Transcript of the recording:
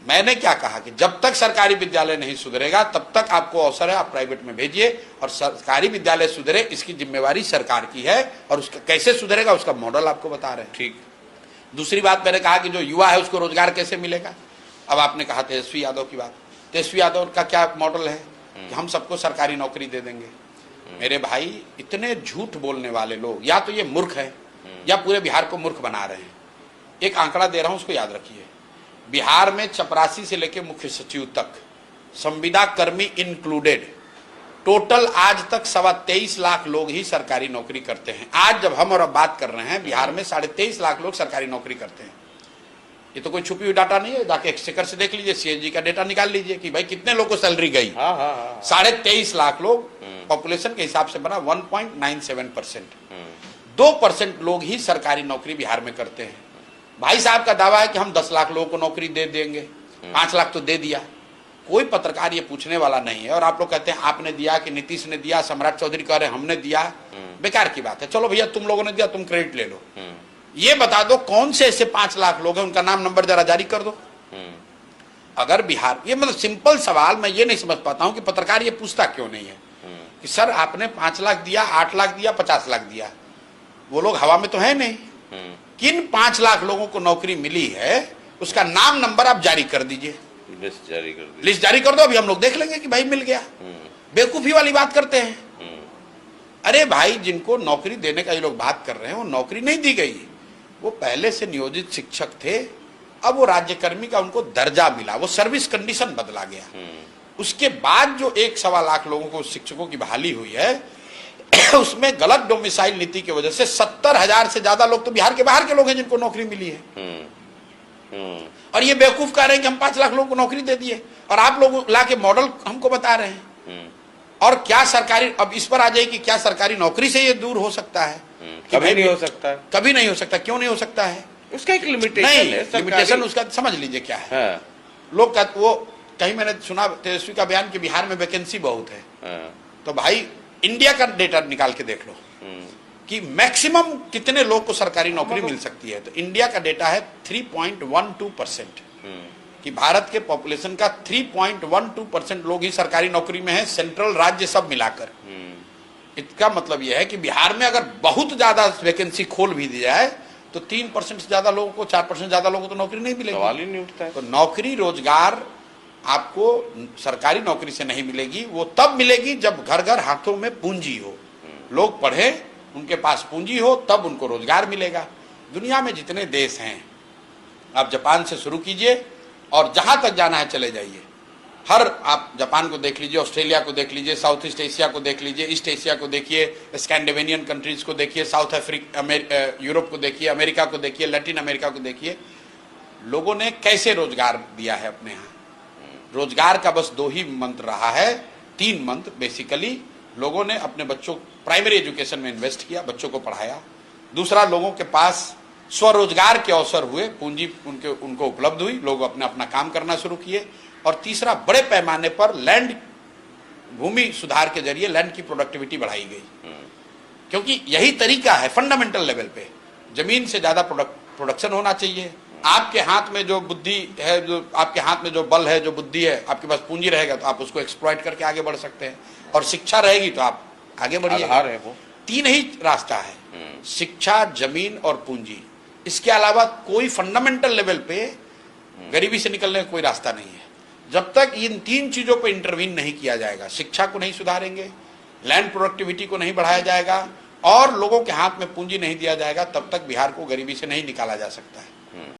मैंने क्या कहा कि जब तक सरकारी विद्यालय नहीं सुधरेगा तब तक आपको अवसर है, आप प्राइवेट में भेजिए, और सरकारी विद्यालय सुधरे इसकी जिम्मेवारी सरकार की है, और उसका कैसे सुधरेगा उसका मॉडल आपको बता रहे हैं। ठीक। दूसरी बात मैंने कहा कि जो युवा है उसको रोजगार कैसे मिलेगा। अब आपने कहा तेजस्वी यादव की बात, तेजस्वी यादव का क्या मॉडल है कि हम सबको सरकारी नौकरी दे देंगे। मेरे भाई, इतने झूठ बोलने वाले लोग, या तो ये मूर्ख है या पूरे बिहार को मूर्ख बना रहे हैं। एक आंकड़ा दे रहा हूं, उसको याद रखिए। बिहार में चपरासी से लेकर मुख्य सचिव तक, संविदा कर्मी इंक्लूडेड, टोटल आज तक 23.25 लाख लोग ही सरकारी नौकरी करते हैं। आज जब हम और अब बात कर रहे हैं, बिहार में 23.5 लाख लोग सरकारी नौकरी करते हैं। ये तो कोई छुपी हुई डाटा नहीं है, जाके एक्सचेकर से देख लीजिए, सीएजी का डेटा निकाल लीजिए कि भाई कितने लोग को सैलरी गई। 23.5 लाख लोग, पॉपुलेशन के हिसाब से बना 1.97%। 2% लोग ही सरकारी नौकरी बिहार में करते हैं। भाई साहब का दावा है कि हम 10 लाख लोगों को नौकरी दे देंगे, 5 लाख तो दे दिया। कोई पत्रकार ये पूछने वाला नहीं है, और आप लोग कहते हैं आपने दिया कि नीतीश ने दिया, सम्राट चौधरी कह रहे हैं हमने दिया। बेकार की बात है। चलो भैया तुम लोगों ने दिया, तुम क्रेडिट ले लो। ये बता दो कौन से ऐसे 5 लाख लोग हैं, उनका नाम नंबर जरा जारी कर दो। अगर बिहार, ये मतलब सिंपल सवाल, मैं ये नहीं समझ पाता हूं कि पत्रकार ये पूछता क्यों नहीं है कि सर आपने 5 लाख दिया, 8 लाख दिया, 50 लाख दिया, वो लोग हवा में तो है नहीं। किन 5 लाख लोगों को नौकरी मिली है उसका नाम नंबर आप जारी कर दीजिए, लिस्ट जारी कर दो, अभी हम लोग देख लेंगे कि भाई मिल गया। बेवकूफी वाली बात करते हैं। अरे भाई, जिनको नौकरी देने का ये लोग बात कर रहे हैं वो नौकरी नहीं दी गई, वो पहले से नियोजित शिक्षक थे, अब वो राज्यकर्मी का उनको दर्जा मिला, वो सर्विस कंडीशन बदला गया। उसके बाद जो 1.25 लाख लोगों को शिक्षकों की बहाली हुई है, उसमें गलत डोमिसाइल नीति की वजह से 70,000 से ज्यादा लोग तो बिहार के बाहर के लोग हैं जिनको नौकरी मिली है। और ये बेवकूफ कह रहे हैं कि हम 5 लाख लोगों को नौकरी दे दिए, और आप लोग ला के मॉडल हमको बता रहे हैं। और क्या सरकारी, अब इस पर आ जाए कि क्या सरकारी नौकरी से ये दूर हो सकता है? कभी नहीं हो सकता है। कभी नहीं हो सकता। क्यों नहीं हो सकता है? उसका एक लिमिटेशन है। लिमिटेशन उसका समझ लीजिए क्या है। हाँ। लोग वो कहीं मैंने सुना तेजस्वी का बयान कि बिहार में वैकेंसी बहुत है। हाँ। तो भाई इंडिया का डेटा निकाल के देख लो कि मैक्सिमम कितने लोग को सरकारी नौकरी मिल सकती है। तो इंडिया का डेटा है 3.12% कि भारत के पॉपुलेशन का 3.12% लोग ही सरकारी नौकरी में है, सेंट्रल राज्य सब मिलाकर। इसका मतलब यह है कि बिहार में अगर बहुत ज्यादा वैकेंसी खोल भी दी जाए तो 3% से ज्यादा लोगों को, 4% ज्यादा लोगों को नौकरी नहीं मिलेगी। सवाल ही नहीं उठता है। तो नौकरी, रोजगार आपको सरकारी नौकरी से नहीं मिलेगी, वो तब मिलेगी जब घर घर हाथों में पूंजी हो, लोग पढ़े, उनके पास पूंजी हो, तब उनको रोजगार मिलेगा। दुनिया में जितने देश हैं, आप जापान से शुरू कीजिए और जहां तक जाना है चले जाइए। आप जापान को देख लीजिए, ऑस्ट्रेलिया को देख लीजिए, साउथ ईस्ट एशिया को देख लीजिए, ईस्ट एशिया को देखिए, स्कैंडिनेवियन कंट्रीज को देखिए, साउथ अफ्रीका, यूरोप को देखिए, अमेरिका को देखिए, लैटिन अमेरिका को देखिए। लोगों ने कैसे रोजगार दिया है अपने यहाँ। रोजगार का बस 2 ही मंत्र रहा है, 3 मंत्र बेसिकली। लोगों ने अपने बच्चों प्राइमरी एजुकेशन में इन्वेस्ट किया, बच्चों को पढ़ाया। दूसरा, लोगों के पास स्वरोजगार के अवसर हुए, पूंजी उनको उपलब्ध हुई, लोग अपना काम करना शुरू किए। और तीसरा, बड़े पैमाने पर लैंड, भूमि सुधार के जरिए लैंड की प्रोडक्टिविटी बढ़ाई गई। क्योंकि यही तरीका है फंडामेंटल लेवल पे, जमीन से ज्यादा प्रोडक्शन होना चाहिए। आपके हाथ में जो बुद्धि है, जो आपके हाथ में जो बल है, जो बुद्धि है, आपके पास पूंजी रहेगा तो आप उसको एक्सप्लॉइट करके आगे बढ़ सकते हैं, और शिक्षा रहेगी तो आप आगे बढ़िए। 3 ही रास्ता है, शिक्षा, जमीन और पूंजी। इसके अलावा कोई फंडामेंटल लेवल पे गरीबी से निकलने का कोई रास्ता नहीं है। जब तक इन 3 चीजों पर इंटरवीन नहीं किया जाएगा, शिक्षा को नहीं सुधारेंगे, लैंड प्रोडक्टिविटी को नहीं बढ़ाया जाएगा, और लोगों के हाथ में पूंजी नहीं दिया जाएगा, तब तक बिहार को गरीबी से नहीं निकाला जा सकता है।